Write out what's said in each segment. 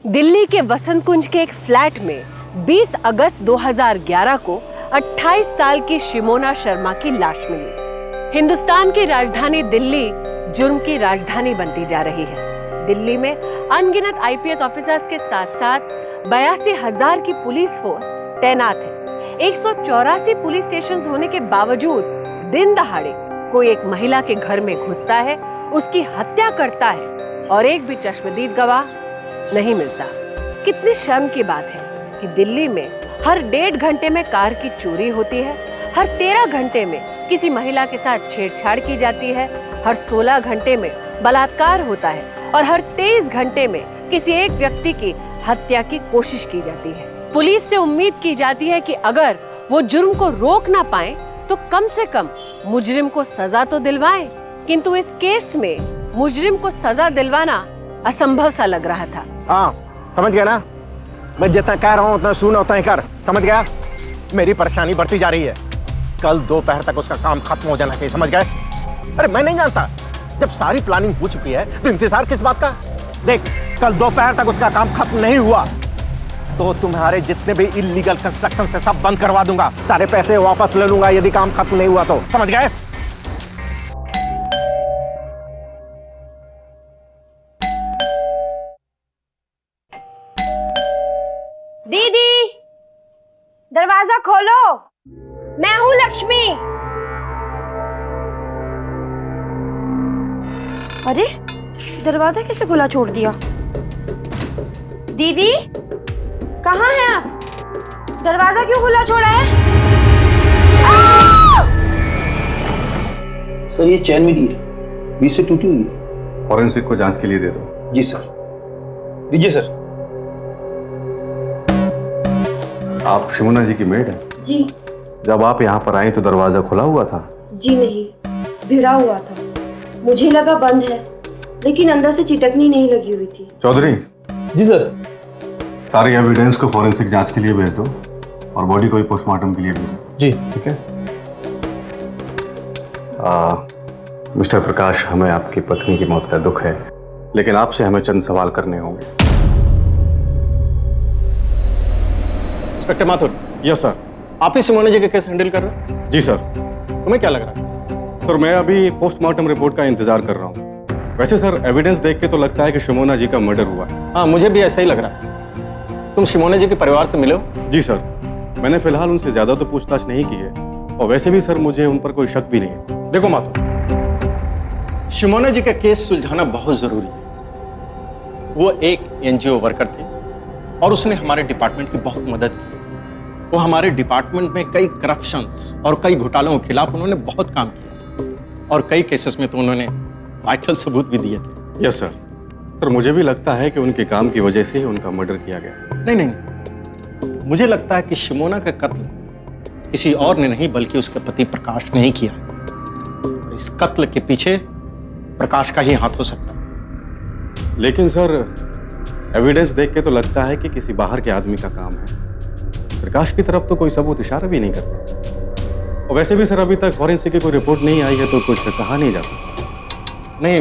दिल्ली के वसंत कुंज के एक फ्लैट में 20 अगस्त 2011 को 28 साल की शिमोना शर्मा की लाश मिली। हिंदुस्तान की राजधानी दिल्ली जुर्म की राजधानी बनती जा रही है। दिल्ली में अनगिनत आईपीएस ऑफिसर्स के साथ साथ 82,000 की पुलिस फोर्स तैनात है। 184 पुलिस स्टेशन होने के बावजूद दिन दहाड़े कोई एक महिला के घर में घुसता है, उसकी हत्या करता है और एक भी चश्मदीद गवाह नहीं मिलता। कितनी शर्म की बात है कि दिल्ली में हर 1.5 घंटे में कार की चोरी होती है, हर 13 घंटे में किसी महिला के साथ छेड़छाड़ की जाती है, हर 16 घंटे में बलात्कार होता है और हर 23 घंटे में किसी एक व्यक्ति की हत्या की कोशिश की जाती है। पुलिस से उम्मीद की जाती है कि अगर वो जुर्म को रोक ना पाए तो कम से कम मुजरिम को सजा तो दिलवाएं, किंतु इस केस में मुजरिम को सजा दिलवाना असंभव सा लग रहा था। हाँ, समझ गया ना? मैं जितना कह रहा हूँ उतना सुन, उतना ही कर। समझ गया? मेरी परेशानी बढ़ती जा रही है। कल दोपहर तक उसका काम खत्म हो जाना चाहिए, समझ गए? अरे मैं नहीं जानता, जब सारी प्लानिंग हो चुकी है तो इंतजार किस बात का? देख, कल दोपहर तक उसका काम खत्म नहीं हुआ तो तुम्हारे जितने भी इलीगल कंस्ट्रक्शन से सब बंद करवा दूंगा, सारे पैसे वापस ले लूंगा यदि काम खत्म नहीं हुआ तो। समझ गए? दीदी, दरवाजा खोलो, मैं हूँ लक्ष्मी। अरे, दरवाजा कैसे खुला छोड़ दिया? दीदी, कहाँ हैं आप? दरवाजा क्यों खुला छोड़ा है? सर ये चैन मिली है, बीच से टूटी हुई है। फॉरेंसिक को जांच के लिए दे दो। जी सर। दीजिए सर। आप शिमोना जी की मेड हैं? जी। जब आप यहाँ पर आई तो दरवाजा खुला हुआ था? जी नहीं, भिड़ा हुआ था। मुझे लगा बंद है, लेकिन अंदर से चिटकनी नहीं लगी हुई थी। चौधरी। जी सर। सारे एविडेंस को फॉरेंसिक जांच के लिए भेज दो और बॉडी को भी पोस्टमार्टम के लिए भेजो। जी ठीक है। मिस्टर प्रकाश, हमें आपकी पत्नी की मौत का दुख है, लेकिन आपसे हमें चंद सवाल करने होंगे। इंस्पेक्टर माथुर। Yes sir. आप ही शिमोना जी का केस हैंडल कर रहे हैं? जी सर। तुम्हें क्या लग रहा है? सर मैं अभी पोस्टमार्टम रिपोर्ट का इंतजार कर रहा हूँ। वैसे सर एविडेंस देख के तो लगता है कि शिमोना जी का मर्डर हुआ है। हाँ, मुझे भी ऐसा ही लग रहा है। तुम शिमोना जी के परिवार से मिले हो? जी सर, मैंने फिलहाल उनसे ज्यादा तो पूछताछ नहीं की है और वैसे भी सर मुझे उन पर कोई शक भी नहीं है। देखो माथुर, शिमोना जी का केस सुलझाना बहुत जरूरी है। वो एक एनजीओ वर्कर थे और उसने हमारे डिपार्टमेंट की बहुत मदद की। वो हमारे डिपार्टमेंट में कई करप्शंस और कई घोटालों के खिलाफ उन्होंने बहुत काम किया और कई केसेस में तो उन्होंने वाइटल सबूत भी दिए थे। Yes sir. सर मुझे भी लगता है कि उनके काम की वजह से ही उनका मर्डर किया गया। नहीं, मुझे लगता है कि शिमोना का कत्ल किसी और ने नहीं बल्कि उसके पति प्रकाश ने ही किया। इस कत्ल के पीछे प्रकाश का ही हाथ हो सकता है। लेकिन सर एविडेंस देख के तो लगता है कि किसी बाहर के आदमी का काम है। प्रकाश की तरफ तो कोई सबूत इशारा भी नहीं करते और वैसे भी सर अभी तक फॉरेंसिक की कोई रिपोर्ट नहीं आई है तो कुछ कहा नहीं जा सकता। नहीं,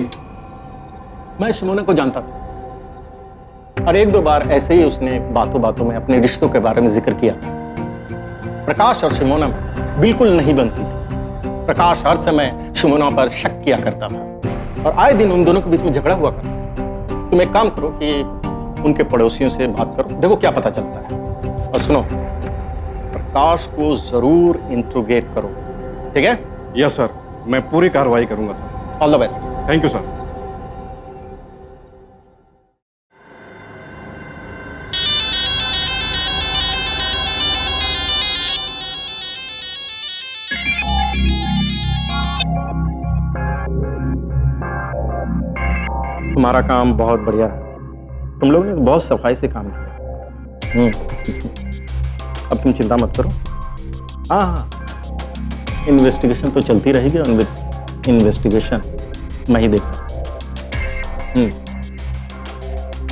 मैं शिमोना को जानता था और 1-2 बार ऐसे ही उसने बातों बातों में अपने रिश्तों के बारे में जिक्र किया था। प्रकाश और शिमोना में बिल्कुल नहीं बनती थी। प्रकाश हर समय शिमोना पर शक किया करता था और आए दिन उन दोनों के बीच में झगड़ा हुआ करता। तुम एक काम करो कि उनके पड़ोसियों से बात करो, देखो क्या पता चलता है। और सुनो, प्रकाश को जरूर इंट्रोगेट करो, ठीक है? यस सर, मैं पूरी कार्रवाई करूंगा sir. All the best. Thank you sir. तुम्हारा काम बहुत बढ़िया रहा। तुम लोगों ने बहुत सफाई से काम किया। अब तुम चिंता मत करो। हाँ, इन्वेस्टिगेशन तो चलती रहेगी और इन्वेस्टिगेशन मैं ही देखता।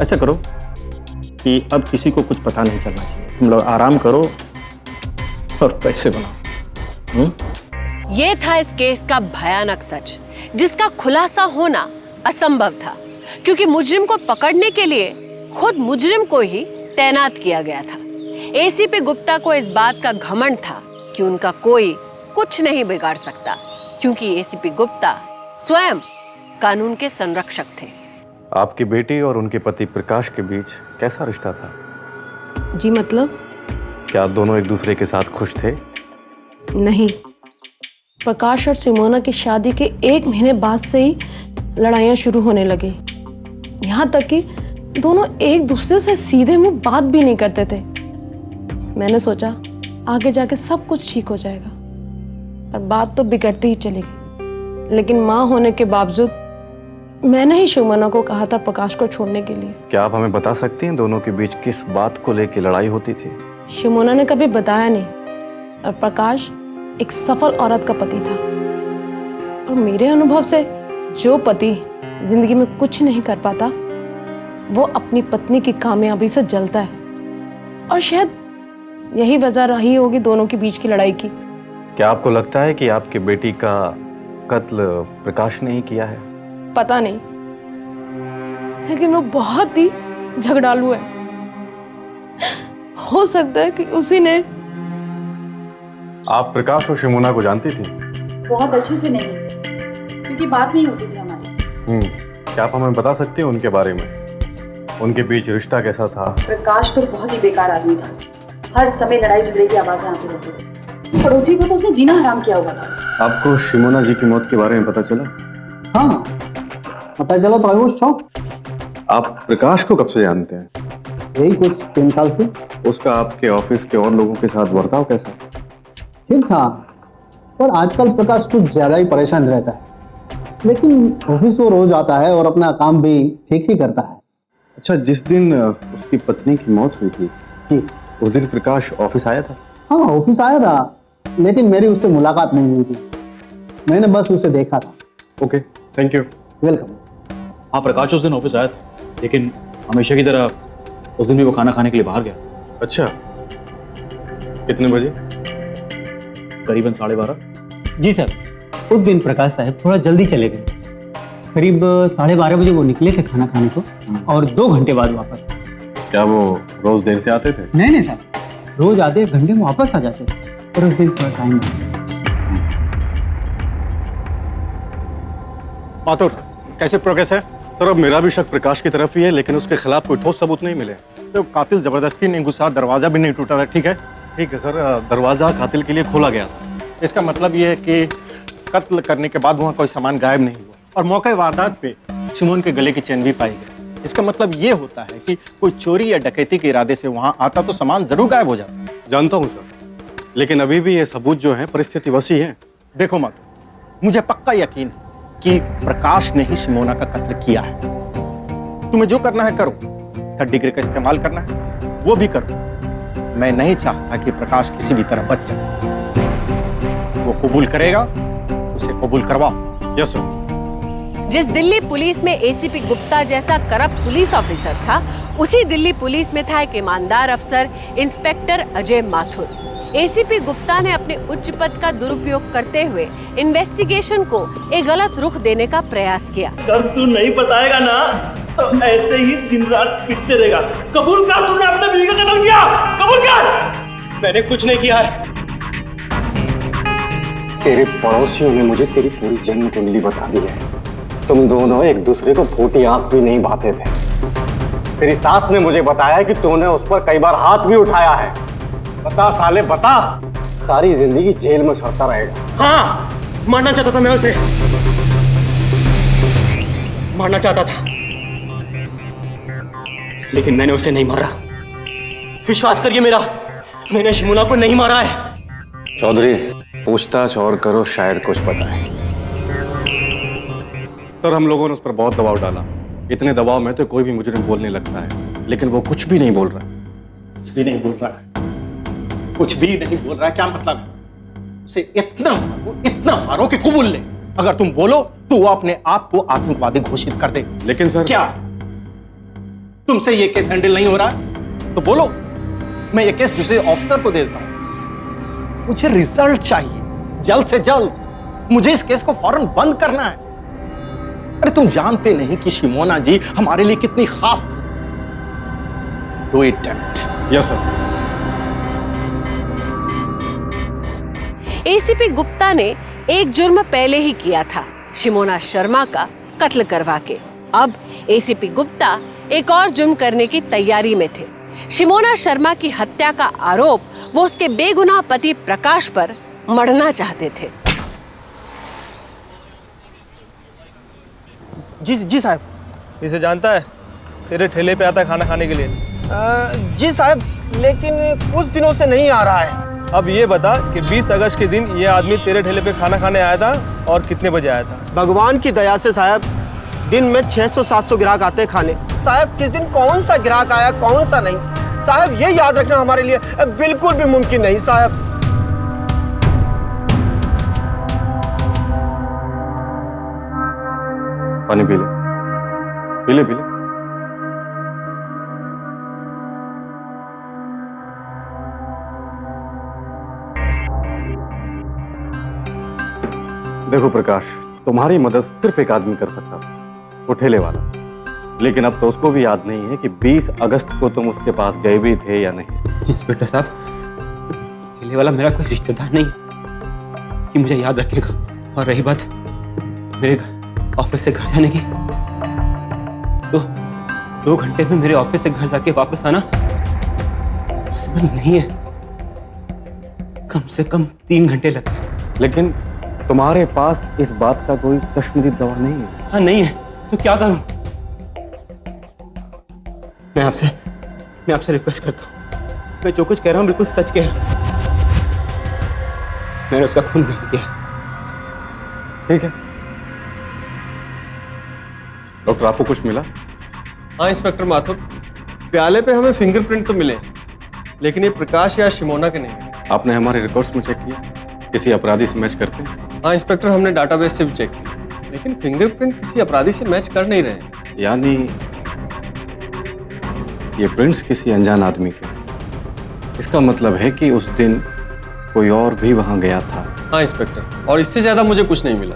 ऐसा करो कि अब किसी को कुछ पता नहीं चलना चाहिए। तुम लोग आराम करो और पैसे बनाओ। ये था इस केस का भयानक सच, जिसका खुलासा होना असंभव था, क्योंकि मुजरिम को पकड़ने के लिए खुद मुजरिम को ही तैनात किया गया था। एसीपी गुप्ता को इस बात का घमंड था कि उनका कोई कुछ नहीं बिगाड़ सकता, क्योंकि एसीपी गुप्ता स्वयं कानून के संरक्षक थे। आपकी बेटी और उनके पति प्रकाश के बीच कैसा रिश्ता था? जी मतलब? क्या दोनों एक दूसरे के साथ खुश थे? नहीं, प्रकाश और सिमोना की शादी के 1 महीने बाद से ही लड़ाइयाँ शुरू होने लगी। यहाँ तक कि दोनों एक दूसरे से सीधे मुंह बात भी नहीं करते थे। मैंने सोचा आगे जाके सब कुछ ठीक हो जाएगा, पर बात तो बिगड़ती ही चली गई। लेकिन माँ होने के बावजूद मैंने ही सिमोना को कहा था प्रकाश को छोड़ने के लिए। क्या आप हमें बता सकती हैं दोनों के बीच किस बात को लेकर लड़ाई होती थी? सिमोना ने कभी बताया नहीं, और प्रकाश एक सफल औरत का पति था, और मेरे अनुभव से जो पति जिंदगी में कुछ नहीं कर पाता वो अपनी पत्नी की कामयाबी से जलता है। और शायद यही वजह रही होगी दोनों के बीच की लड़ाई की। क्या आपको लगता है कि आपकी बेटी का कत्ल प्रकाश ने ही किया है? पता नहीं, लेकिन वो बहुत ही झगड़ालू है। हो सकता है कि उसी ने। आप प्रकाश और सिमोना को जानती थी? बहुत अच्छे से नहीं, क्योंकि बात नहीं होती थी हमारी। क्या आप हमें बता सकते हैं उनके बारे में? उनके बीच रिश्ता कैसा था? प्रकाश तो बहुत ही बेकार आदमी था। हर समय लड़ाई झगड़े की आवाजें आती रहती थी। पड़ोसी को तो उसने जीना हराम किया हुआ था। आपको सिमोना जी की मौत के बारे में पता चला? हाँ, पता चला तो आई वाज शॉक। आप प्रकाश को कब से जानते हैं? यही कुछ 3 साल से। उसका आपके ऑफिस के और लोगों के साथ बर्ताव कैसा? ठीक था, पर आजकल प्रकाश कुछ ज्यादा ही परेशान रहता है। लेकिन ऑफिस वो रोज आता है और अपना काम भी ठीक ही करता है। अच्छा, जिस दिन उसकी पत्नी की मौत हुई थी जी, उस दिन प्रकाश ऑफिस आया था? हाँ, ऑफिस आया था, लेकिन मेरी उससे मुलाकात नहीं हुई थी। मैंने बस उसे देखा था। Okay, thank you. वेलकम। हाँ, प्रकाश उस दिन ऑफिस आया था, लेकिन हमेशा की तरह उस दिन भी वो खाना खाने के लिए बाहर गया। अच्छा, कितने बजे? करीबन 12:30। जी सर, उस दिन प्रकाश साहब थोड़ा जल्दी चले गए। करीब 12:30 बजे वो निकले थे खाना खाने को, और 2 घंटे बाद वापस। क्या वो रोज देर से आते थे? नहीं सर, रोज आधे एक घंटे में वापस आ जाते थे, पर उस दिन थोड़ा टाइम लगा। माथुर, कैसे प्रोग्रेस है? सर, अब मेरा भी शक प्रकाश की तरफ ही है, लेकिन उसके खिलाफ कोई ठोस सबूत नहीं मिले। तो कातिल जबरदस्ती नहीं घुसा, दरवाजा भी नहीं टूटा था, ठीक है? ठीक है सर, दरवाजा कातिल के लिए खोला गया था। इसका मतलब ये है कि कत्ल करने के बाद वहाँ कोई सामान गायब नहीं हुआ, और मौके वारदात पे सिमोन के गले की चेन भी पाई गई। इसका मतलब ये होता है कि कोई चोरी या डकैती के इरादे से वहाँ आता तो सामान जरूर गायब हो जाता। जानता हूँ सर, लेकिन अभी भी ये सबूत जो है परिस्थिति वसी है। देखो माथुर, मुझे पक्का यकीन है कि प्रकाश ने ही सिमोना का कत्ल किया है। तुम्हें जो करना है करो, 3rd डिग्री का इस्तेमाल करना है वो भी करो। मैं नहीं चाहता कि प्रकाश किसी भी तरह बच जाए। वो कबूल करेगा, उसे कबूल करवाओ। Yes sir. जिस दिल्ली पुलिस में एसीपी गुप्ता जैसा करप्ट पुलिस ऑफिसर था, उसी दिल्ली पुलिस में था एक ईमानदार अफसर इंस्पेक्टर अजय माथुर। एसीपी गुप्ता ने अपने उच्च पद का दुरुपयोग करते हुए इन्वेस्टिगेशन को एक गलत रुख देने का प्रयास किया। जब तू नहीं बताएगा ना तो ऐसे ही दिन रात पिटते रहेगा। कबूल कर, तूने अपने बीवी का कत्ल किया। कबूल कर। मैंने कुछ नहीं किया है। तेरे पड़ोसियों ने मुझे तेरी पूरी जन्म कुंडली बता दी है। तुम दोनों एक दूसरे को फूटी आंख भी नहीं बांधते थे। तेरी सास ने मुझे बताया कि तूने उस पर कई बार हाथ भी उठाया है। बता साले बता, सारी जिंदगी जेल में सड़ता रहेगा। हाँ, मारना चाहता था मैं उसे, मारना चाहता था, लेकिन मैंने उसे नहीं मारा। विश्वास करिए मेरा, मैंने सिमोना को नहीं मारा है। चौधरी, पूछताछ और करो, शायद कुछ पता है। सर, हम लोगों ने उस पर बहुत दबाव डाला। इतने दबाव में तो कोई भी मुजरिम बोलने लगता है, लेकिन वो कुछ भी नहीं बोल रहा। कुछ भी नहीं बोल रहा है, कुछ भी नहीं बोल रहा है। क्या मतलब है? उसे इतना मारो कि कबूल ले। अगर तुम बोलो तो वो अपने आप को आतंकवादी घोषित कर दे। लेकिन सर, क्या तुमसे ये केस हैंडल नहीं हो रहा है तो बोलो, मैं ये केस दूसरे ऑफिसर को दे देता हूं। मुझे रिजल्ट चाहिए, जल्द से जल्द। मुझे इस केस को फौरन बंद करना है। अरे तुम जानते नहीं कि सिमोना जी हमारे लिए कितनी खास थी। Do it that. Yes sir. ACP Gupta ने एक जुर्म पहले ही किया था, शिमोना शर्मा का कत्ल करवा के। अब एसीपी गुप्ता एक और जुर्म करने की तैयारी में थे। शिमोना शर्मा की हत्या का आरोप वो उसके बेगुनाह पति प्रकाश पर मढ़ना चाहते थे। जी साहब। इसे जानता है? तेरे ठेले पे आता है खाना खाने के लिए। जी साहब, लेकिन कुछ दिनों से नहीं आ रहा है। अब ये बता कि 20 अगस्त के दिन ये आदमी तेरे ठेले पे खाना खाने आया था और कितने बजे आया था? भगवान की दया से साहब दिन में 600-700 ग्राहक आते हैं खाने। साहब किस दिन कौन सा ग्राहक आया कौन सा नहीं, साहब ये याद रखना हमारे लिए बिल्कुल भी मुमकिन नहीं साहब। पानी पी ले, पी ले, पी ले। देखो प्रकाश, तुम्हारी मदद सिर्फ एक आदमी कर सकता था, वो ठेले वाला। लेकिन अब तो उसको भी याद नहीं है कि 20 अगस्त को तुम उसके पास गए भी थे या नहीं। इंस्पेक्टर साहब, ठेले वाला मेरा कोई रिश्तेदार नहीं है कि मुझे याद रखेगा। और रही बात मेरे ऑफिस से घर जाने की, तो 2 घंटे में मेरे ऑफिस से घर जाके वापस आना पॉसिबल नहीं है। कम से कम 3 घंटे लगते हैं। लेकिन तुम्हारे पास इस बात का कोई कश्मीरी दवा नहीं है। हाँ नहीं है, तो क्या करूं? मैं आपसे रिक्वेस्ट करता हूं, मैं जो कुछ कह रहा हूं बिल्कुल सच कह रहा हूं। मैंने उसका खून नहीं किया। ठीक है डॉक्टर, आपको कुछ मिला? हाँ इंस्पेक्टर माथुर, प्याले पे हमें फिंगरप्रिंट तो मिले, लेकिन ये प्रकाश या शिमोना के नहीं है। आपने हमारे रिकॉर्ड्स में चेक किया? किसी अपराधी से मैच करते हैं? हाँ इंस्पेक्टर, हमने डाटाबेस से भी चेक किया, लेकिन फिंगरप्रिंट किसी अपराधी से मैच कर नहीं रहे। यानी ये प्रिंट्स किसी अनजान आदमी के। इसका मतलब है कि उस दिन कोई और भी वहां गया था। हाँ इंस्पेक्टर, और इससे ज्यादा मुझे कुछ नहीं मिला।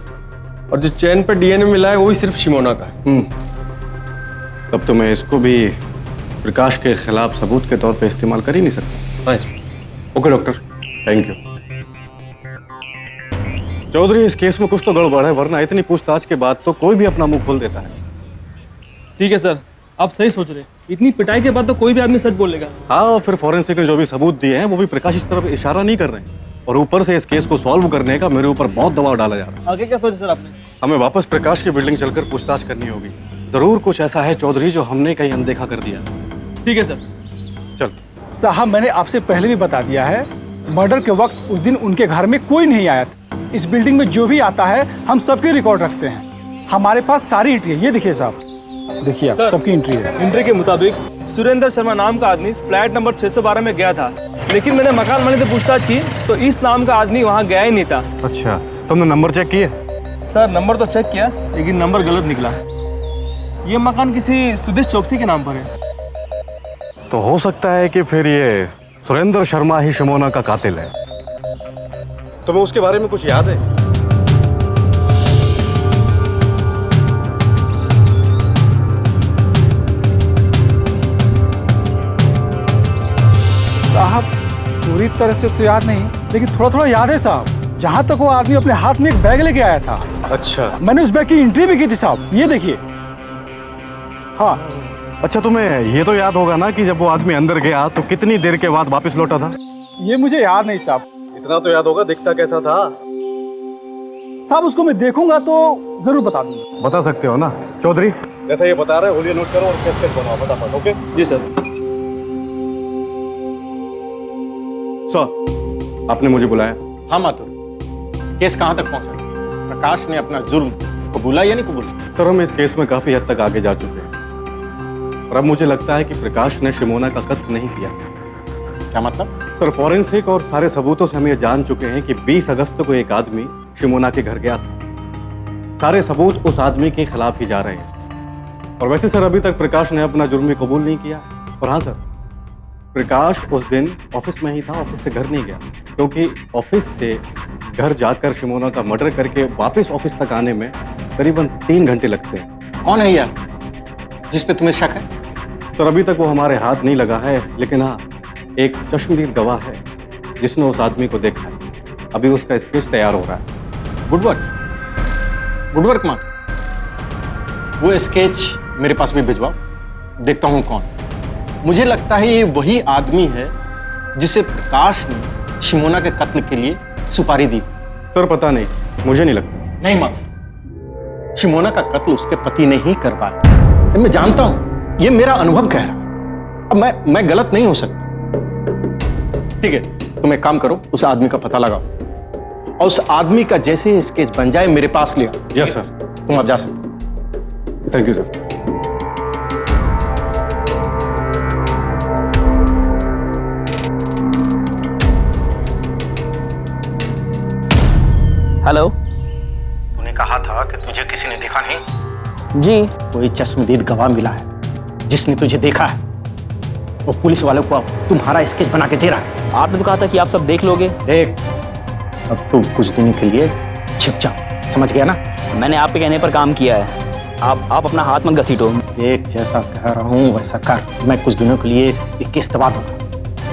और जो चेन पे डीएनए मिला है वो भी सिर्फ शिमोना का है। तब तो मैं इसको भी प्रकाश के खिलाफ सबूत के तौर पे इस्तेमाल कर ही नहीं सकता। हाँ inspector. Okay doctor, thank you. Chaudhary, इस केस में कुछ तो गड़बड़ है, वरना इतनी पूछताछ के बाद तो कोई भी अपना मुंह खोल देता है। ठीक है सर, आप सही सोच रहे हैं। इतनी पिटाई के बाद तो कोई भी आदमी सच बोलेगा। हाँ, और फिर फॉरेंसिक ने जो भी सबूत दिए हैं वो भी प्रकाश इस तरफ इशारा नहीं कर रहे हैं। और ऊपर से इस केस को सॉल्व करने का मेरे ऊपर बहुत दबाव डाला जा रहा है। आगे क्या सोचा सर आपने? हमें वापस प्रकाश की बिल्डिंग चलकर पूछताछ करनी होगी। जरूर कुछ ऐसा है चौधरी जो हमने कहीं अनदेखा कर दिया। ठीक है सर, चल। साहब, मैंने आपसे पहले भी बता दिया है, मर्डर के वक्त उस दिन उनके घर में कोई नहीं आया था। इस बिल्डिंग में जो भी आता है हम सबके रिकॉर्ड रखते हैं। हमारे पास सारी एंट्री है, ये देखिए साहब, देखिए आप, सबकी एंट्री है। एंट्री के मुताबिक सुरेंद्र शर्मा नाम का आदमी फ्लैट नंबर 612 में गया था, लेकिन मैंने मकान मालिक से पूछताछ की तो इस नाम का आदमी वहाँ गया ही नहीं था। अच्छा, तुमने नंबर चेक किए? सर नंबर तो चेक किया, लेकिन नंबर गलत निकला। ये मकान किसी सुदेश चौकसी के नाम पर है। तो हो सकता है कि फिर ये सुरेंद्र शर्मा ही शिमोना का कातिल है। तुम्हें उसके बारे में कुछ याद है? साहब, पूरी तरह से तो याद नहीं, लेकिन थोड़ा थोड़ा याद है साहब। जहाँ तक वो आदमी अपने हाथ में एक बैग लेके आया था। अच्छा, मैंने उस बैग की एंट्री भी की थी साहब, ये देखिए। हाँ। अच्छा, तुम्हें ये तो याद होगा ना कि जब वो आदमी अंदर गया तो कितनी देर के बाद वापस लौटा था? ये मुझे याद नहीं साहब। इतना तो याद होगा, दिखता कैसा था? साहब उसको मैं देखूंगा तो जरूर बता दूंगा। बता सकते हो ना चौधरी? जैसा ये बता रहे, होलिया नोट करो और कैसेट बनाओ फटाफट। ओके जी सर। सर, आपने मुझे बुलाया? हाँ माथुर, केस कहाँ तक पहुंचा? प्रकाश ने अपना जुर्म कबूला या नहीं कबूला? सर, हम इस केस में काफी हद तक आगे जा चुके हैं और अब मुझे लगता है कि प्रकाश ने शिमोना का कत्ल नहीं किया। क्या मतलब? सर, फॉरेंसिक और सारे सबूतों से हम ये जान चुके हैं कि 20 अगस्त को एक आदमी शिमोना के घर गया था। सारे सबूत उस आदमी के खिलाफ ही जा रहे हैं। और वैसे सर, अभी तक प्रकाश ने अपना जुर्म भी कबूल नहीं किया। और हाँ सर, प्रकाश उस दिन ऑफिस में ही था, ऑफिस से घर नहीं गया, क्योंकि ऑफिस से घर जाकर शिमोना का मर्डर करके वापस ऑफिस तक आने में करीबन 3 घंटे लगते हैं। कौन है यह जिस पे तुम्हें शक है? सर अभी तक वो हमारे हाथ नहीं लगा है, लेकिन हाँ एक चश्मदीद गवाह है जिसने उस आदमी को देखा है। अभी उसका स्केच तैयार हो रहा है। गुड वर्क माँ। वो स्केच मेरे पास भी भिजवाओ, देखता हूं कौन। मुझे लगता है ये वही आदमी है जिसे प्रकाश ने शिमोना के कत्ल के लिए सुपारी दी। सर पता नहीं, मुझे नहीं लगता। नहीं माँ, शिमोना का कत्ल उसके पति ने ही करवाया। मैं जानता हूं, ये मेरा अनुभव कह रहा है। अब मैं गलत नहीं हो सकता। ठीक है, तुम एक काम करो, उस आदमी का पता लगाओ और उस आदमी का जैसे ही स्केच बन जाए मेरे पास ले आओ। Yes sir. तुम अब जा सकते हो। Thank you sir. हेलो। तूने कहा था कि तुझे किसी ने देखा नहीं। जी। कोई चश्मदीद गवाह मिला है जिसने तुझे देखा है। वो पुलिस वालों को अब तुम्हारा स्केच बना के दे रहा है। आपने तो कहा था कि आप सब देख लोगे। देख, अब तुम कुछ दिनों के लिए छिप जाओ, समझ गया ना? मैंने आपके कहने पर काम किया है। आप अपना हाथ मत घसीटो। एक जैसा कह रहा हूँ वैसा कर। मैं कुछ दिनों के लिए एक केस दबा दूंगा,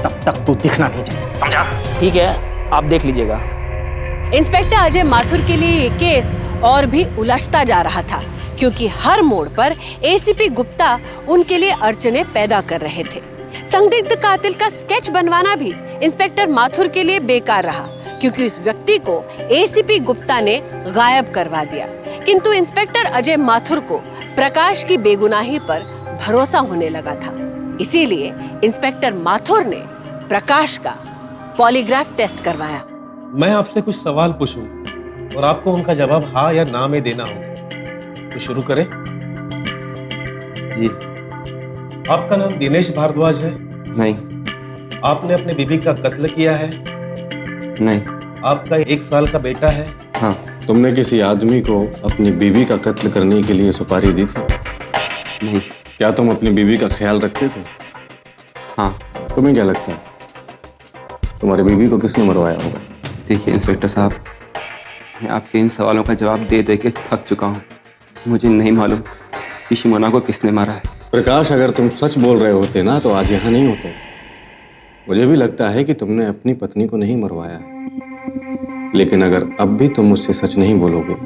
तब तक तू दिखना नहीं चाहिए, समझा? ठीक है, आप देख लीजिएगा। इंस्पेक्टर अजय माथुर के लिए ये केस और भी उलझता जा रहा था, क्योंकि हर मोड़ पर एसीपी गुप्ता उनके लिए अड़चने पैदा कर रहे थे। संदिग्ध कातिल का स्केच बनवाना भी इंस्पेक्टर माथुर के लिए बेकार रहा, क्योंकि उस व्यक्ति को एसीपी गुप्ता ने गायब करवा दिया। किंतु इंस्पेक्टर अजय माथुर को प्रकाश की बेगुनाही पर भरोसा होने लगा था। इसीलिए इंस्पेक्टर माथुर ने प्रकाश का पॉलीग्राफ टेस्ट करवाया। मैं आपसे कुछ सवाल पूछूं और आपको उनका जवाब हाँ या ना में देना होगा। तो शुरू करें। जी। आपका नाम दिनेश भारद्वाज है? नहीं। आपने अपने बीबी का कत्ल किया है? नहीं। आपका 1 साल का बेटा है? हाँ। तुमने किसी आदमी को अपनी बीवी का कत्ल करने के लिए सुपारी दी थी? नहीं। क्या तुम अपनी बीवी का ख्याल रखते थे? हाँ। तुम्हें क्या लगता है तुम्हारी बीवी को किसने मरवाया होगा? देखिए इंस्पेक्टर साहब, मैं आपके इन सवालों का जवाब दे दे के थक चुका हूँ। मुझे नहीं मालूम कि शिमोना को किसने मारा है। प्रकाश, अगर तुम सच बोल रहे होते ना तो आज यहाँ नहीं होते। मुझे भी लगता है कि तुमने अपनी पत्नी को नहीं मरवाया, लेकिन अगर अब भी तुम मुझसे सच नहीं बोलोगे,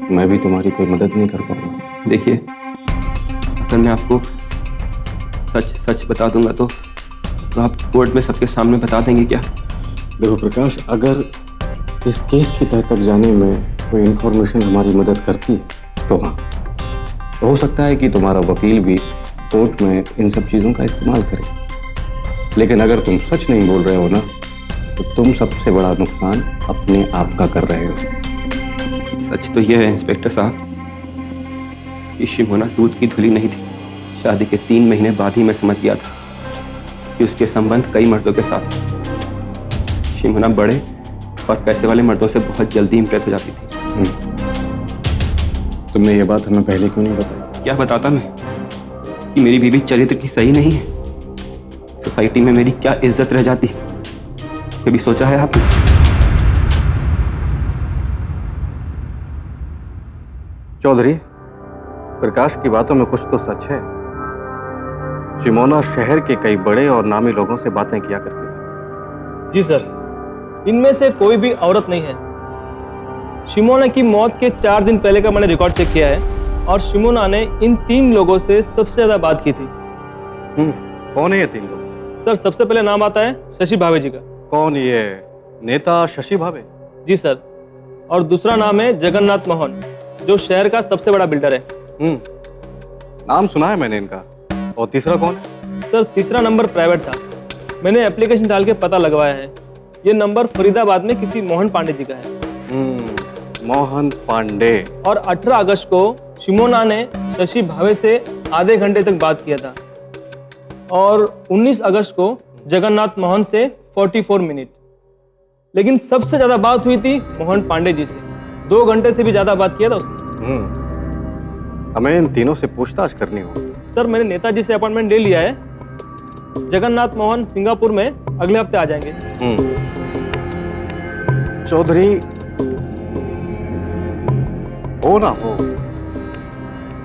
मैं भी तुम्हारी कोई मदद नहीं कर पाऊंगा। देखिए, अगर मैं आपको सच सच बता दूंगा तो आप कोर्ट में सबके सामने बता देंगे क्या? देखो प्रकाश, अगर इस केस की तह तक जाने में कोई इन्फॉर्मेशन हमारी मदद करती है तो हाँ, हो सकता है कि तुम्हारा वकील भी कोर्ट में इन सब चीज़ों का इस्तेमाल करे। लेकिन अगर तुम सच नहीं बोल रहे हो ना, तो तुम सबसे बड़ा नुकसान अपने आप का कर रहे हो। सच तो यह है इंस्पेक्टर साहब कि शिमोना दूध की धुली नहीं थी। शादी के 3 महीने बाद ही मैं समझ गया था कि उसके संबंध कई मर्दों के साथ थे। शिमोना बड़े और पैसे वाले मर्दों से बहुत जल्दी इंप्रेस हो जाती थी। तुमने ये बात हमें पहले क्यों नहीं बताई? क्या बताता मैं कि मेरी बीवी चरित्र की सही नहीं है? सोसाइटी में मेरी क्या इज्जत रह जाती? कभी सोचा है आपने? चौधरी, प्रकाश की बातों में कुछ तो सच है। शिमोना शहर के कई बड़े और नामी लोगों से बातें किया करती थी। जी सर, इनमें से कोई भी औरत नहीं है। शिमोना की मौत के 4 दिन पहले का मैंने रिकॉर्ड चेक किया है और शिमोना ने इन 3 लोगों से सबसे ज्यादा बात की थी। कौन है ये 3 लोग? सर, सबसे पहले नाम आता है शशि भावे जी का। कौन ये नेता शशि भावे? जी सर। और दूसरा नाम है जगन्नाथ मोहन, जो शहर का सबसे बड़ा बिल्डर है। नाम सुना है मैंने इनका। और तीसरा कौन है? सर, तीसरा नंबर प्राइवेट था। मैंने एप्लीकेशन डाल के पता लगवाया है। ये नंबर फरीदाबाद में किसी मोहन पांडे जी का है। मोहन पांडे। और 18 अगस्त को शिमोना ने शशि भावे से आधे घंटे तक बात किया था और 19 अगस्त को जगन्नाथ मोहन से 44 मिनट। लेकिन सबसे ज्यादा बात हुई थी मोहन पांडे जी से। 2 घंटे से भी ज्यादा बात किया था उसने। हमें इन तीनों से पूछताछ करनी होगी। सर, मैंने नेताजी से अपॉइंटमेंट ले लिया है। जगन्नाथ मोहन सिंगापुर में अगले हफ्ते आ जाएंगे। चौधरी, हो ना हो,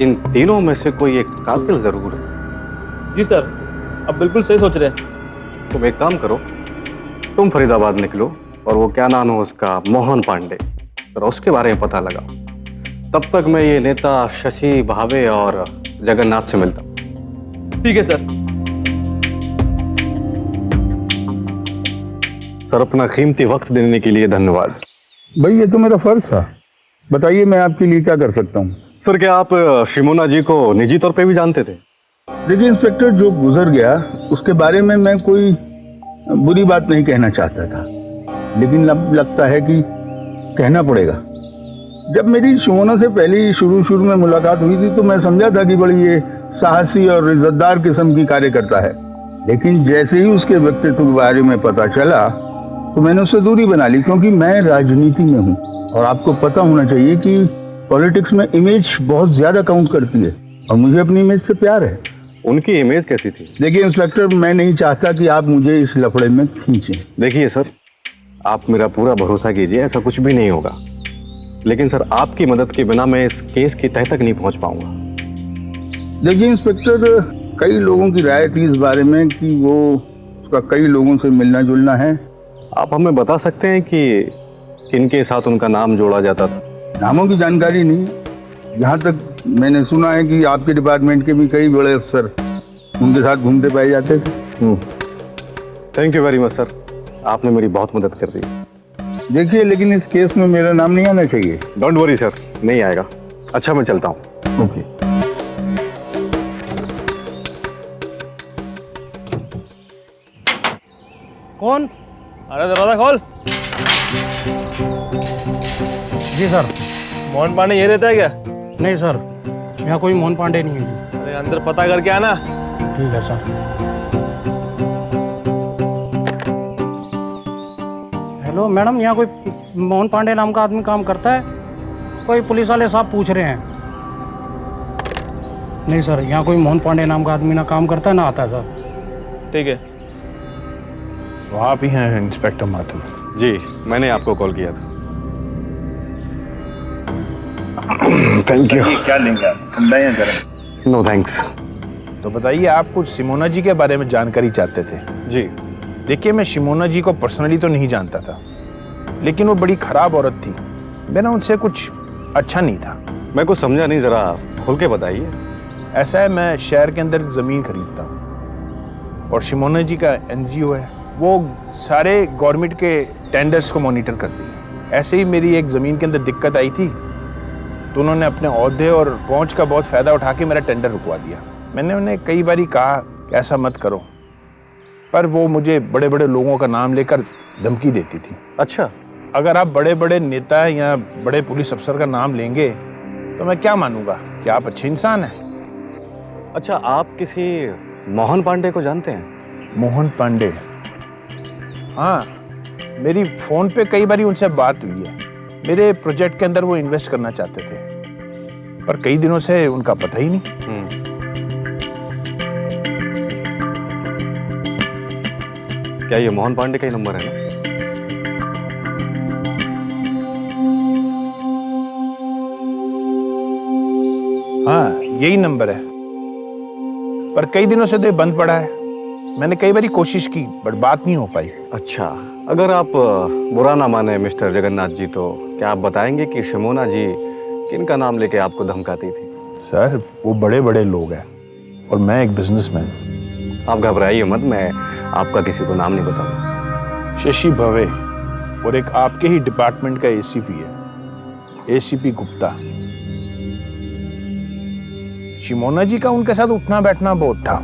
इन तीनों में से कोई एक कातिल जरूर है। जी सर, अब बिल्कुल सही सोच रहे हैं। तुम एक काम करो, तुम फरीदाबाद निकलो और वो क्या नाम है उसका, मोहन पांडे, और उसके बारे में पता लगाओ। तब तक मैं ये नेता शशि भावे और जगन्नाथ से मिलता हूँ। ठीक है सर। सर, अपना कीमती वक्त देने के लिए धन्यवाद। भाई ये तो मेरा फर्ज था, बताइए मैं आपके लिए क्या कर सकता हूँ। सर, क्या आप शिमोना जी को निजी तौर पे भी जानते थे? देखिए इंस्पेक्टर, जो गुजर गया उसके बारे में मैं कोई बुरी बात नहीं कहना चाहता था, लेकिन अब लगता है कि कहना पड़ेगा। जब मेरी शिमोना से पहली शुरू में मुलाकात हुई थी तो मैं समझा था कि बड़ी ये साहसी और इज्जतदार किस्म की कार्यकर्ता है, लेकिन जैसे ही उसके व्यक्तित्व के बारे में पता चला तो मैंने उससे दूरी बना ली, क्योंकि मैं राजनीति में हूँ और आपको पता होना चाहिए कि पॉलिटिक्स में इमेज बहुत ज्यादा काउंट करती है और मुझे अपनी इमेज से प्यार है। उनकी इमेज कैसी थी? देखिए इंस्पेक्टर, मैं नहीं चाहता कि आप मुझे इस लफड़े में खींचें। देखिए सर, आप मेरा पूरा भरोसा कीजिए, ऐसा कुछ भी नहीं होगा, लेकिन सर आपकी मदद के बिना मैं इस केस की तह तक नहीं पहुंच पाऊंगा। देखिए इंस्पेक्टर, कई लोगों की राय थी इस बारे में कि वो उसका कई लोगों से मिलना जुलना है। आप हमें बता सकते हैं कि किनके साथ उनका नाम जोड़ा जाता था? नामों की जानकारी नहीं, यहाँ तक मैंने सुना है कि आपके डिपार्टमेंट के भी कई बड़े अफसर उनके साथ घूमते पाए जाते थे। Thank you very much sir, आपने मेरी बहुत मदद कर दी। देखिए लेकिन इस केस में मेरा नाम नहीं आना चाहिए। डोंट वरी सर, नहीं आएगा। अच्छा, मैं चलता हूँ। ओके। कौन? अरे दरवाजा खोल। जी सर। मोहन पांडे ये रहता है क्या? नहीं सर, यहाँ कोई मोहन पांडे नहीं है जी। अरे अंदर पता करके आना। ठीक है सर। हेलो मैडम, यहाँ कोई मोहन पांडे नाम का आदमी काम करता है? कोई पुलिस वाले साहब पूछ रहे हैं। नहीं सर, यहाँ कोई मोहन पांडे नाम का आदमी ना काम करता है ना आता है सर। ठीक है। तो आप ही हैं इंस्पेक्टर माथुर? जी, मैंने आपको कॉल किया था। Thank you. क्या लेंगे आप, ठंडा या गरम? No thanks. तो बताइए, आप कुछ सिमोना जी के बारे में जानकारी चाहते थे? जी। देखिए, मैं सिमोना जी को पर्सनली तो नहीं जानता था, लेकिन वो बड़ी खराब औरत थी। मैंने उनसे कुछ अच्छा नहीं था। मैं कुछ समझा नहीं, जरा खोल के बताइए। ऐसा है, मैं शहर के अंदर जमीन खरीदता हूँ और सिमोना जी का एनजीओ है, वो सारे गवर्नमेंट के टेंडर्स को मॉनिटर करती है। ऐसे ही मेरी एक ज़मीन के अंदर दिक्कत आई थी तो उन्होंने अपने ओहदे और पहुंच का बहुत फ़ायदा उठा के मेरा टेंडर रुकवा दिया। मैंने उन्हें कई बारी कहा कि ऐसा मत करो, पर वो मुझे बड़े बड़े लोगों का नाम लेकर धमकी देती थी। अच्छा, अगर आप बड़े बड़े नेता या बड़े पुलिस अफसर का नाम लेंगे तो मैं क्या मानूंगा कि आप अच्छे इंसान हैं। अच्छा, आप किसी मोहन पांडे को जानते हैं? मोहन पांडे? हाँ, मेरी फ़ोन पे कई बारी उनसे बात हुई है। मेरे प्रोजेक्ट के अंदर वो इन्वेस्ट करना चाहते थे, पर कई दिनों से उनका पता ही नहीं। क्या ये मोहन पांडे का ही नंबर है ना? हाँ, यही नंबर है, पर कई दिनों से तो ये बंद पड़ा है। मैंने कई बारी कोशिश की, बट बात नहीं हो पाई। अच्छा, अगर आप बुरा ना माने मिस्टर जगन्नाथ जी, तो क्या आप बताएंगे कि शिमोना जी किनका नाम लेके आपको धमकाती थी? सर, वो बड़े बड़े लोग हैं और मैं एक बिजनेसमैन। आप घबराइए मत, मैं आपका किसी को नाम नहीं बताऊंगा। शशि भवे और एक आपके ही डिपार्टमेंट का एसीपी है, एसीपी गुप्ता। शिमोना जी का उनके साथ उठना बैठना बहुत था।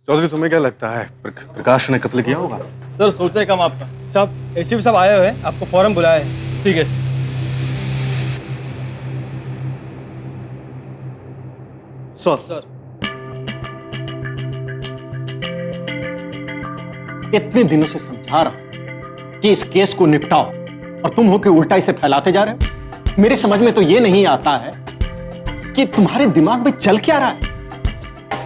चौधरी, तुम्हें क्या लगता है प्रकाश ने कत्ल किया होगा? सर, सोचते काम आपका। साहब, एसीपी साहब आए हुए हैं, आपको फौरन बुलाया है। ठीक है। सर, इतने दिनों से समझा रहा हूं कि इस केस को निपटाओ और तुम हो के उल्टा इसे फैलाते जा रहे हो। मेरी समझ में तो यह नहीं आता है कि तुम्हारे दिमाग में चल क्या रहा है।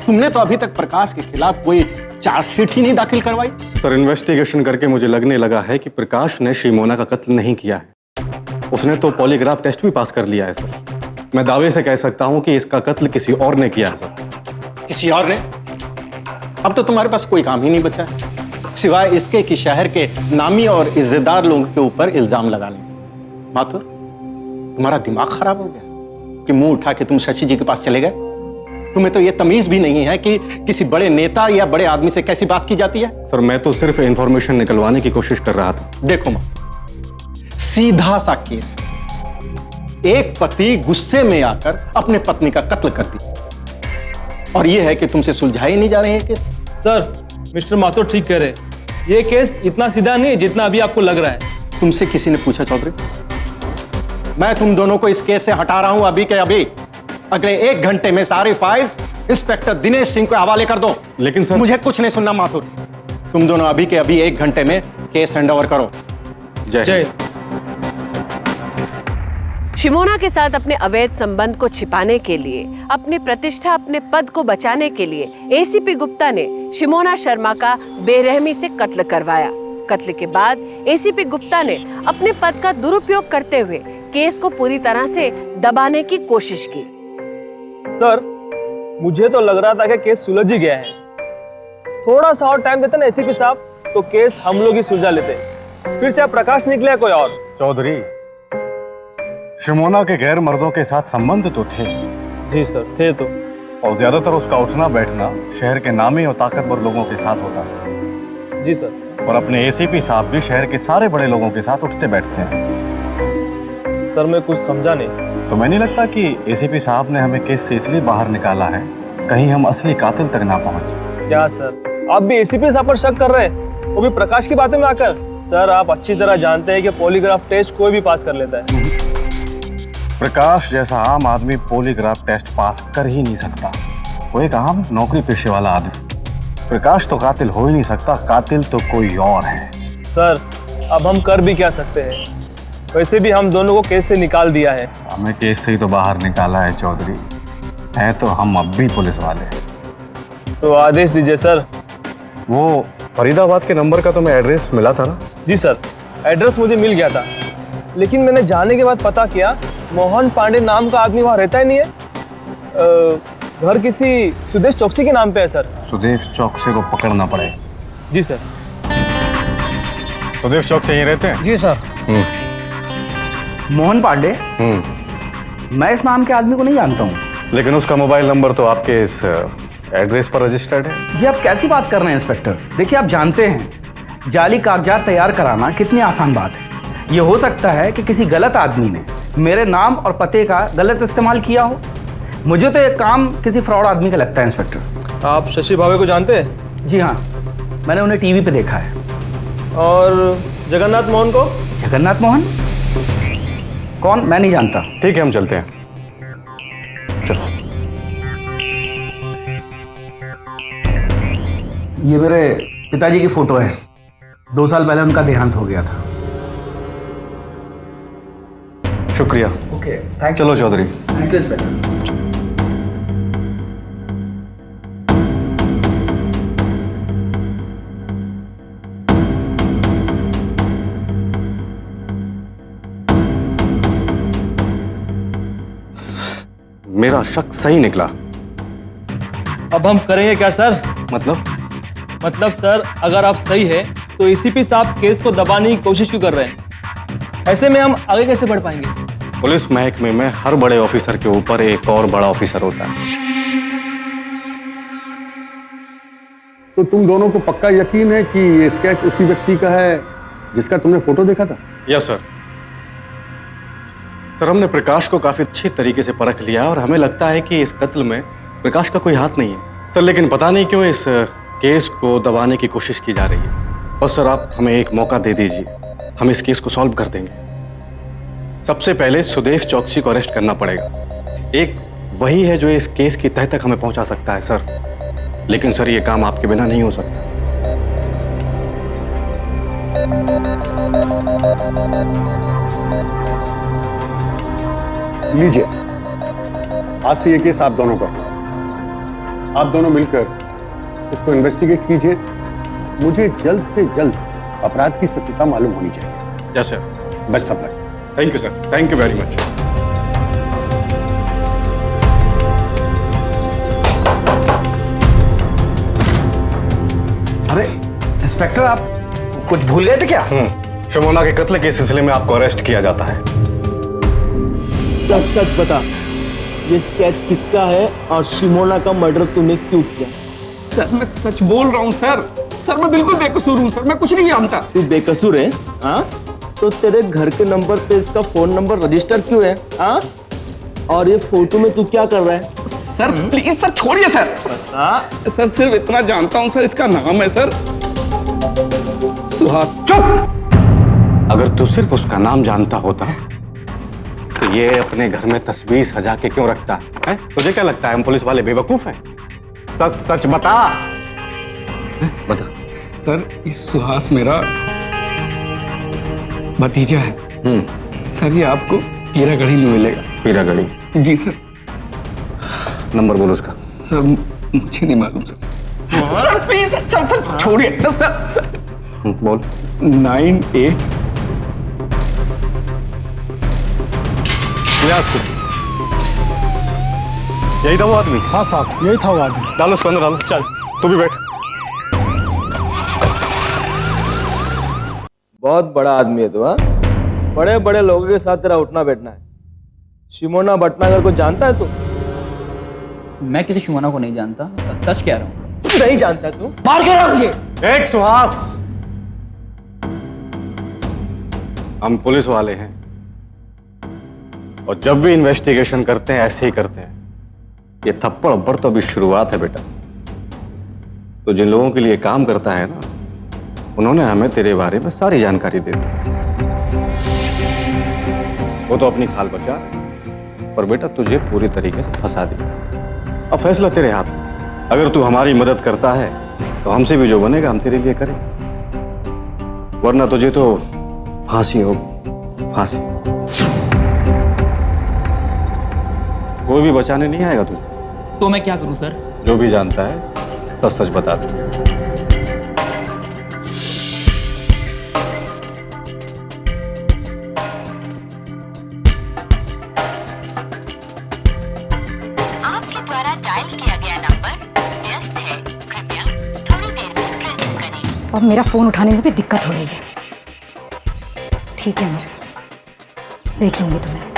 तुमने तो अभी तक प्रकाश के खिलाफ कोई चार्जशीट ही नहीं दाखिल करवाई। सर, इन्वेस्टिगेशन करके मुझे लगने लगा है कि प्रकाश ने शिमोना का कत्ल नहीं किया है। उसने तो पॉलीग्राफ टेस्ट भी पास कर लिया है सर। मैं दावे से कह सकता हूं कि इसका कत्ल किसी और ने किया है सर। किसी और ने? अब तो तुम्हारे पास कोई काम ही नहीं बचा है सिवाय इसके कि शहर के नामी और इज्जतदार लोगों के ऊपर इल्जाम लगाने। माथुर, तुम्हारा दिमाग खराब हो गया कि मुंह उठा के तुम शशि जी के पास चले गए? तुम्हें तो यह तमीज भी नहीं है कि किसी बड़े नेता या बड़े आदमी से कैसी बात की जाती है। सर मैं तो सिर्फ इंफॉर्मेशन निकलवाने की कोशिश कर रहा था। देखो मां, सीधा सा केस है। एक पति गुस्से में आकर अपने पत्नी का कत्ल कर दिया और यह है कि तुमसे सुलझाया ही नहीं जा रहे हैं केस। सर मिस्टर माथुर ठीक कह रहे, ये केस इतना सीधा नहीं है जितना अभी आपको लग रहा है। तुमसे किसी ने पूछा चौधरी? मैं तुम दोनों को इस केस से हटा रहा हूं अभी के अभी। अगले 1 घंटे में सारी फाइल्स इंस्पेक्टर दिनेश सिंह को हवाले कर दो। लेकिन सर मुझे कुछ नहीं सुनना माथुर, तुम दोनों अभी के अभी 1 घंटे में केस हैंड ओवर करो। जय। शिमोना के साथ अपने अवैध संबंध को छिपाने के लिए, अपनी प्रतिष्ठा, अपने पद को बचाने के लिए एसीपी गुप्ता ने शिमोना शर्मा का बेरहमी से कत्ल करवाया। कत्ल के बाद एसीपी गुप्ता ने अपने पद का दुरुपयोग करते हुए केस को पूरी तरह से दबाने की कोशिश की। सर मुझे तो लग रहा था कि केस सुलझ ही गया है। थोड़ा सा और टाइम देते ना एसीपी साहब तो केस हम लोग ही सुलझा लेते, फिर चाहे प्रकाश निकले कोई और। चौधरी, शिमोना के गैर मर्दों के साथ संबंध तो थे। जी सर थे तो, और ज्यादातर उसका उठना बैठना शहर के नामी और ताकतवर लोगों के साथ होता है। जी सर। और अपने एसीपी साहब भी शहर के सारे बड़े लोगों के साथ उठते बैठते हैं। सर मैं कुछ समझा नहीं। तो मैं नहीं लगता कि एसीपी साहब ने हमें केस से इसलिए बाहर निकाला है कहीं हम असली कातिल तक ना पहुंचे। क्या सर आप भी एसीपी साहब पर शक कर रहे हैं, वो भी प्रकाश की बातों में आकर? सर आप अच्छी तरह जानते हैं कि पॉलीग्राफ टेस्ट कोई भी पास कर लेता है। प्रकाश जैसा आम आदमी पॉलीग्राफ टेस्ट पास कर ही नहीं सकता। वो एक आम नौकरी पेशे वाला आदमी। प्रकाश तो कातिल हो ही नहीं सकता, कातिल तो कोई और है। सर अब हम कर भी क्या सकते हैं, वैसे भी हम दोनों को केस से निकाल दिया है। हमें केस से ही तो बाहर निकाला है चौधरी, है तो हम अब भी पुलिस वाले। तो आदेश दीजिए सर। वो फरीदाबाद के नंबर का तुम्हें एड्रेस मिला था ना? जी सर, एड्रेस मुझे मिल गया था, लेकिन मैंने जाने के बाद पता किया मोहन पांडे नाम का आदमी वहाँ रहता ही नहीं है। घर किसी सुदेश चौकसी के नाम पे है सर। सुदेश चौकसी को पकड़ना पड़ेगा। जी सर। सुदेश चौक से यहीं रहते हैं? जी सर। मोहन पांडे? मैं इस नाम के आदमी को नहीं जानता हूँ। लेकिन उसका मोबाइल नंबर तो आपके इस एड्रेस पर रजिस्टर्ड है। ये आप कैसी बात कर रहे हैं इंस्पेक्टर? देखिए आप जानते हैं जाली कागजात तैयार कराना कितनी आसान बात है। ये हो सकता है कि किसी गलत आदमी ने मेरे नाम और पते का गलत इस्तेमाल किया हो। मुझे तो ये काम किसी फ्रॉड आदमी का लगता है इंस्पेक्टर। आप शशि भावे को जानते हैं? जी हाँ, मैंने उन्हें टीवी पे देखा है। और जगन्नाथ मोहन को? जगन्नाथ मोहन कौन? मैं नहीं जानता। ठीक है हम चलते हैं। चलो। ये मेरे पिताजी की फोटो है। 2 साल पहले उनका देहांत हो गया था। शुक्रिया। ओके थैंक चलो चौधरी। Thank you inspector. मेरा शक सही निकला। अब हम करेंगे क्या सर? मतलब सर अगर आप सही है तो एसीपी साहब केस को दबाने की कोशिश क्यों कर रहे हैं? ऐसे में हम आगे कैसे बढ़ पाएंगे? पुलिस महकमे में हर बड़े ऑफिसर के ऊपर एक और बड़ा ऑफिसर होता है। तो तुम दोनों को पक्का यकीन है कि ये स्केच उसी व्यक्ति का है जिसका तुमने फोटो देखा था? Yes sir. सर हमने प्रकाश को काफी अच्छे तरीके से परख लिया और हमें लगता है कि इस कत्ल में प्रकाश का कोई हाथ नहीं है सर। लेकिन पता नहीं क्यों इस केस को दबाने की कोशिश की जा रही है। बस सर आप हमें एक मौका दे दीजिए, हम इस केस को सॉल्व कर देंगे। सबसे पहले सुदेश चौकसी को अरेस्ट करना पड़ेगा। एक वही है जो इस केस की तह तक हमें पहुंचा सकता है सर। लेकिन सर ये काम आपके बिना नहीं हो सकता। लीजिए, आज से ये केस आप दोनों का। आप दोनों मिलकर इसको इन्वेस्टिगेट कीजिए। मुझे जल्द से जल्द अपराध की सत्यता मालूम होनी चाहिए। Yes sir. Best of luck. Thank you sir. Thank you very much. अरे इंस्पेक्टर, आप कुछ भूल गए थे क्या? शिमोना के कत्ल के सिलसिले में आपको अरेस्ट किया जाता है। सच सच बता, ये स्केच किसका है और शिमोना का मर्डर तूने क्यों किया? सर मैं सच बोल रहा हूँ सर। सर मैं बिल्कुल बेकसूर हूँ सर, मैं कुछ नहीं जानता। तू बेकसूर है? हाँ, तो तेरे घर के नंबर पे इसका फोन नंबर रजिस्टर क्यों है? हाँ, और ये फोटो में तू क्या कर रहा है? सर प्लीज सर छोड़िए सर। सर सिर्फ इतना जानता हूँ सर, इसका नाम है सर सुहास। चुप! अगर तू सिर्फ उसका नाम जानता होता तो ये अपने घर में तस्वीर सजा के क्यों रखता है? तुझे क्या लगता है हम पुलिस वाले बेवकूफ हैं? सच सच बता। बता। सर इस सुहास मेरा भतीजा है। सर ये आपको पीरागढ़ी में मिलेगा। पीरागढ़ी? जी सर। नंबर बोलो उसका। सर मुझे नहीं मालूम sir. Sir please sir, sir छोड़िए सर। बोल। 98 यही था वो आदमी? हाँ साहब, यही था वो आदमी। डालो उसको अंदर, डालो। चल तू भी बैठ। बहुत बड़ा आदमी है तू। हाँ, बड़े बड़े लोगों के साथ तेरा उठना बैठना है। शिमोना भटनागर को जानता है तू? मैं किसी शिमोना को नहीं जानता, सच कह रहा हूँ। नहीं जानता तू? मार के रहा मुझे। एक सुहास, हम पुलिस वाले हैं और जब भी इन्वेस्टिगेशन करते हैं ऐसे ही करते हैं। ये थप्पड़ अब्बड़ तो अभी शुरुआत है बेटा। तो जिन लोगों के लिए काम करता है ना, उन्होंने हमें तेरे बारे में सारी जानकारी दे दी। वो तो अपनी खाल बचा और बेटा तुझे पूरी तरीके से फंसा दिया। अब फैसला तेरे हाथ में। अगर तू हमारी मदद करता है तो हमसे भी जो बनेगा हम तेरे लिए करेंगे, वरना तुझे तो फांसी होगी, फांसी। कोई भी बचाने नहीं आएगा तुझे। तो मैं क्या करूं सर? जो भी जानता है सच सच बता दे। आपके द्वारा डायल किया गया नंबर व्यस्त है, कृपया थोड़ी देर में प्रयत्न करें। और मेरा फोन उठाने में भी दिक्कत हो रही है। ठीक है अमर, देख लूंगी तुम्हें।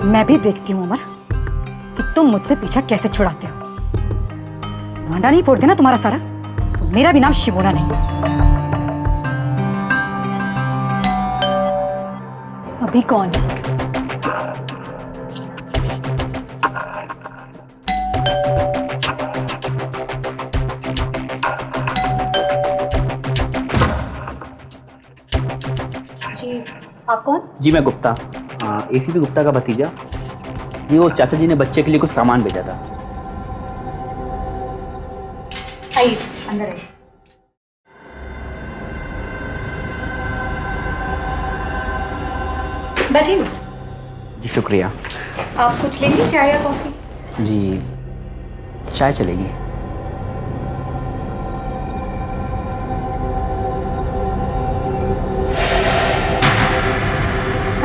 मैं भी देखती हूँ अमर कि तुम मुझसे पीछा कैसे छुड़ाते हो। भांडा नहीं फोड़ देना तुम्हारा सारा, तो मेरा भी नाम शिमोना नहीं। अभी कौन है? जी आप कौन? जी मैं गुप्ता, एसीपी गुप्ता का भतीजा। जी वो चाचा जी ने बच्चे के लिए कुछ सामान भेजा था। आइए अंदर आइए। बैठिए। जी शुक्रिया। आप कुछ लेंगे, चाय या कॉफी? जी चाय चलेगी।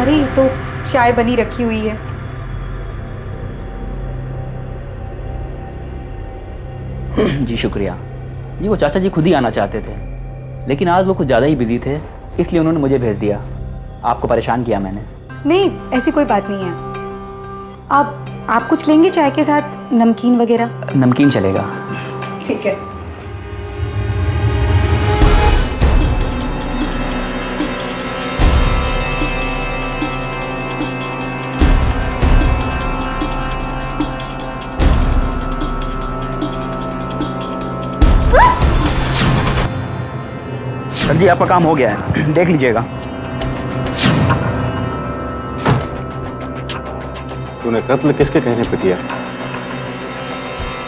अरे ये तो चाय बनी रखी हुई है। जी शुक्रिया। जी वो चाचा जी खुद ही आना चाहते थे, लेकिन आज वो कुछ ज़्यादा ही बिजी थे, इसलिए उन्होंने मुझे भेज दिया। आपको परेशान किया मैंने? नहीं, ऐसी कोई बात नहीं है। आप कुछ लेंगे चाय के साथ, नमकीन वगैरह? नमकीन चलेगा। ठीक है। सर जी आपका काम हो गया है, देख लीजिएगा। तूने कत्ल किसके कहने पे किया?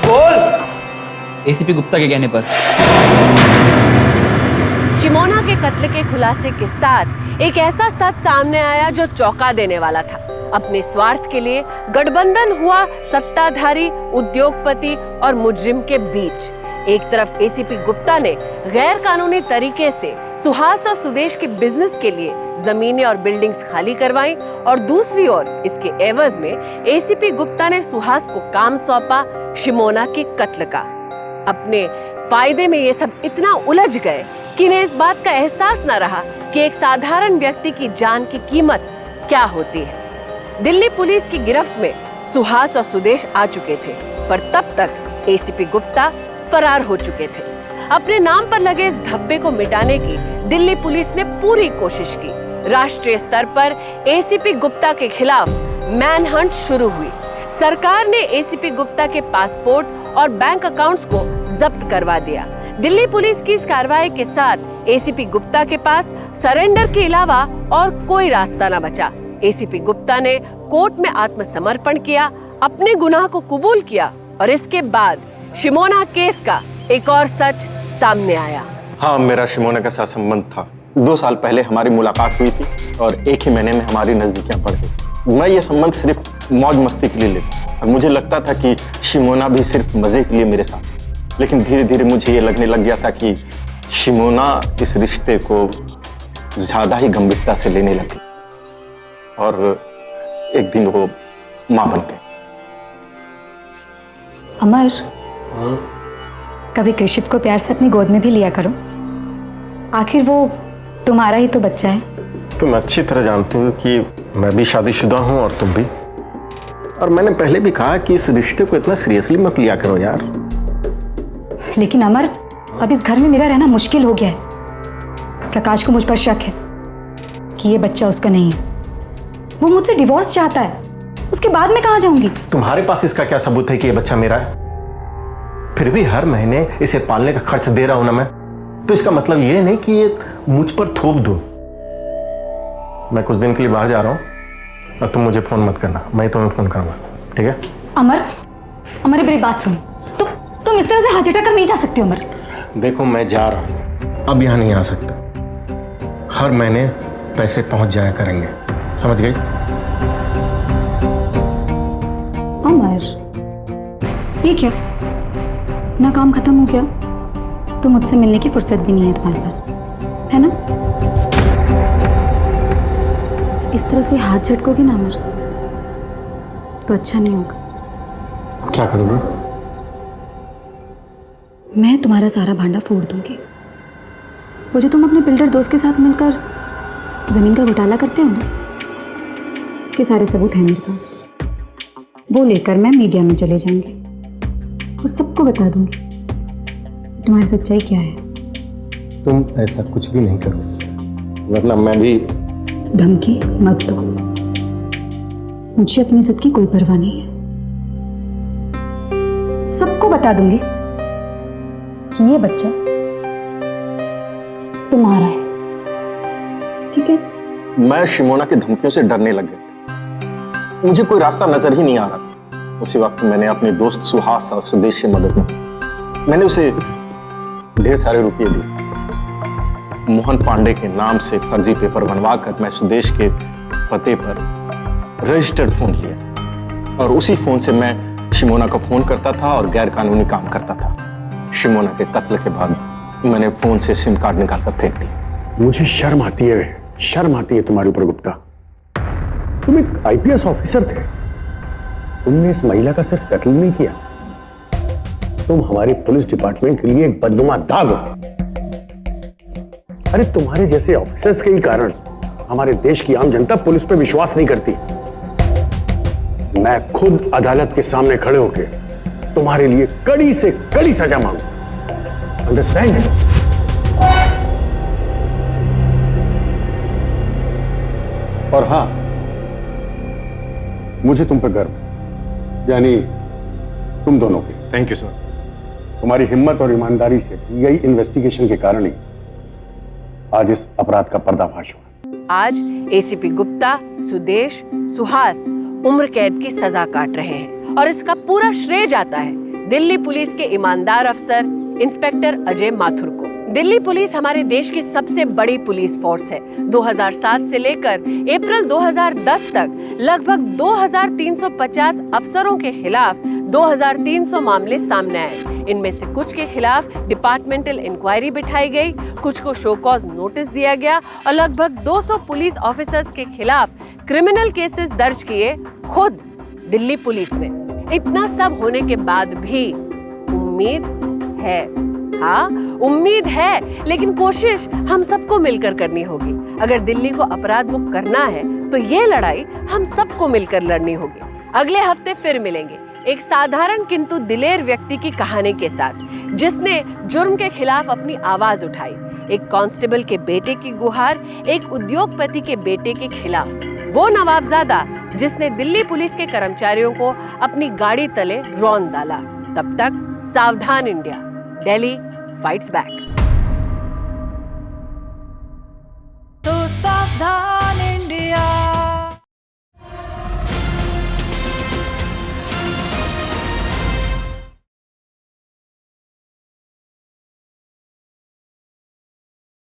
बोल। एसीपी गुप्ता के कहने पर। शिमोना के कत्ल के खुलासे के साथ एक ऐसा सच सामने आया जो चौंका देने वाला था अपने स्वार्थ के लिए गठबंधन हुआ सत्ताधारी, उद्योगपति और मुजरिम के बीच। एक तरफ एसीपी गुप्ता ने गैर कानूनी तरीके से सुहास और सुदेश के बिजनेस के लिए जमीनें और बिल्डिंग्स खाली करवाई और दूसरी ओर इसके एवज में एसीपी गुप्ता ने सुहास को काम सौंपा शिमोना के कत्ल का। अपने फायदे में ये सब इतना उलझ गए कि इन्हें इस बात का एहसास न रहा कि एक साधारण व्यक्ति की जान की कीमत क्या होती है। दिल्ली पुलिस की गिरफ्त में सुहास और सुदेश आ चुके थे, पर तब तक एसीपी गुप्ता फरार हो चुके थे। अपने नाम पर लगे इस धब्बे को मिटाने की दिल्ली पुलिस ने पूरी कोशिश की। राष्ट्रीय स्तर पर एसीपी गुप्ता के खिलाफ मैनहंट शुरू हुई। सरकार ने एसीपी गुप्ता के पासपोर्ट और बैंक अकाउंट्स को जब्त करवा दिया। दिल्ली पुलिस की इस कार्रवाई के साथ एसीपी गुप्ता के पास सरेंडर के अलावा और कोई रास्ता न बचा। एसीपी गुप्ता ने कोर्ट में आत्मसमर्पण किया, अपने गुनाह को कबूल किया और इसके बाद शिमोना केस का एक और सच सामने आया। हाँ, मेरा शिमोना के साथ संबंध था। 2 साल पहले हमारी मुलाकात हुई थी और एक ही महीने में हमारी नजदीकियां बढ़ गई। मैं ये संबंध सिर्फ मौज मस्ती के लिए लेता और मुझे लगता था कि शिमोना भी सिर्फ मजे के लिए मेरे साथ। लेकिन धीरे धीरे मुझे ये लगने लग गया था कि शिमोना इस रिश्ते को ज्यादा ही गंभीरता से लेने लगी और एक दिन वो मां बन गई। अमर, कभी कृषिव को प्यार से अपनी गोद में भी लिया करो, आखिर वो तुम्हारा ही तो बच्चा है। तुम अच्छी तरह जानती हो कि मैं भी शादीशुदा हूं और तुम भी, और मैंने पहले भी कहा कि इस रिश्ते को इतना सीरियसली मत लिया करो यार। लेकिन अमर, अब इस घर में मेरा रहना मुश्किल हो गया है। प्रकाश को मुझ पर शक है कि ये बच्चा उसका नहीं है। वो मुझसे डिवोर्स चाहता है, उसके बाद मैं कहाँ जाऊंगी? तुम्हारे पास इसका क्या सबूत है कि ये बच्चा मेरा है? फिर भी हर महीने इसे पालने का खर्च दे रहा हूं ना मैं, तो इसका मतलब ये नहीं कि ये मुझ पर थोप दूं। मैं कुछ दिन के लिए बाहर जा रहा हूं और तुम मुझे फोन मत करना, मैं तुम्हें फोन करूंगा, ठीक है? अमर, अमर मेरी बात सुन, तुम इस तरह से हाथ झटक कर नहीं जा सकते हो। अमर देखो, मैं जा रहा हूं, अब यहां नहीं आ सकता। हर महीने पैसे पहुंच जाया करेंगे, समझ गई? अमर, ये क्या, अपना काम खत्म हो गया तो मुझसे मिलने की फुर्सत भी नहीं है तुम्हारे पास, है ना? इस तरह से हाथ झटकोगे ना अमर, तो अच्छा नहीं होगा। क्या करोगे? मैं तुम्हारा सारा भांडा फोड़ दूंगी। वो जो तुम अपने बिल्डर दोस्त के साथ मिलकर जमीन का घोटाला करते हो ना, उसके सारे सबूत हैं मेरे पास। वो लेकर मैं मीडिया में चले जाऊंगी और सबको बता दूंगी तुम्हारी सच्चाई क्या है। तुम ऐसा कुछ भी नहीं करोगे, वरना मैं भी। धमकी मत दो, मुझे अपनी इज्जत की कोई परवाह नहीं है। सबको बता दूंगी कि ये बच्चा तुम्हारा है, ठीक है? मैं शिमोना की धमकियों से डरने लग गया। मुझे कोई रास्ता नजर ही नहीं आ रहा। उसी वक्त मैंने अपने दोस्त सुहास और सुदेश से मदद मांगी। मैंने उसे ढेर सारे रुपए दिए। मोहन पांडे के नाम से फर्जी पेपर बनवाकर मैं सुदेश के पते पर रजिस्टर्ड फोन लिया और उसी फोन से मैं शिमोना को फोन करता था और गैर कानूनी काम करता था। शिमोना के कत्ल के बाद मैंने फोन से सिम कार्ड निकालकर फेंक दी। मुझे शर्म आती है, शर्म आती है तुम्हारे ऊपर गुप्ता। तुम एक आईपीएस ऑफिसर थे, तुमने इस महिला का सिर्फ कत्ल नहीं किया, तुम हमारे पुलिस डिपार्टमेंट के लिए एक बदनुमा दाग हो। अरे तुम्हारे जैसे ऑफिसर्स के ही कारण हमारे देश की आम जनता पुलिस पे विश्वास नहीं करती। मैं खुद अदालत के सामने खड़े होकर तुम्हारे लिए कड़ी से कड़ी सजा मांगू। अंडरस्टैंड? और हां, मुझे तुम पे गर्व है, यानी तुम दोनों के। Thank you sir. तुम्हारी हिम्मत और ईमानदारी से की गई इन्वेस्टिगेशन के कारण ही आज इस अपराध का पर्दाफाश हुआ। आज एसीपी गुप्ता, सुदेश, सुहास उम्र कैद की सजा काट रहे हैं और इसका पूरा श्रेय जाता है दिल्ली पुलिस के ईमानदार अफसर इंस्पेक्टर अजय माथुर को। दिल्ली पुलिस हमारे देश की सबसे बड़ी पुलिस फोर्स है। 2007 से लेकर अप्रैल 2010 तक लगभग 2350 अफसरों के खिलाफ 2300 मामले सामने आए। इनमें से कुछ के खिलाफ डिपार्टमेंटल इंक्वायरी बिठाई गई, कुछ को शो कॉज नोटिस दिया गया और लगभग 200 पुलिस ऑफिसर्स के खिलाफ क्रिमिनल केसेस दर्ज किए खुद दिल्ली पुलिस ने। इतना सब होने के बाद भी उम्मीद है, हाँ उम्मीद है, लेकिन कोशिश हम सबको मिलकर करनी होगी। अगर दिल्ली को अपराध मुक्त करना है तो ये लड़ाई हम सबको मिलकर लड़नी होगी। अगले हफ्ते फिर मिलेंगे एक साधारण किंतु दिलेर व्यक्ति की कहानी के साथ, जिसने जुर्म के खिलाफ अपनी आवाज उठाई। एक कांस्टेबल के बेटे की गुहार एक उद्योगपति के बेटे के खिलाफ। वो नवाबजादा जिसने दिल्ली पुलिस के कर्मचारियों को अपनी गाड़ी तले रौंद डाला। तब तक सावधान इंडिया, दिल्ली फाइट्स बैक। तो सावधान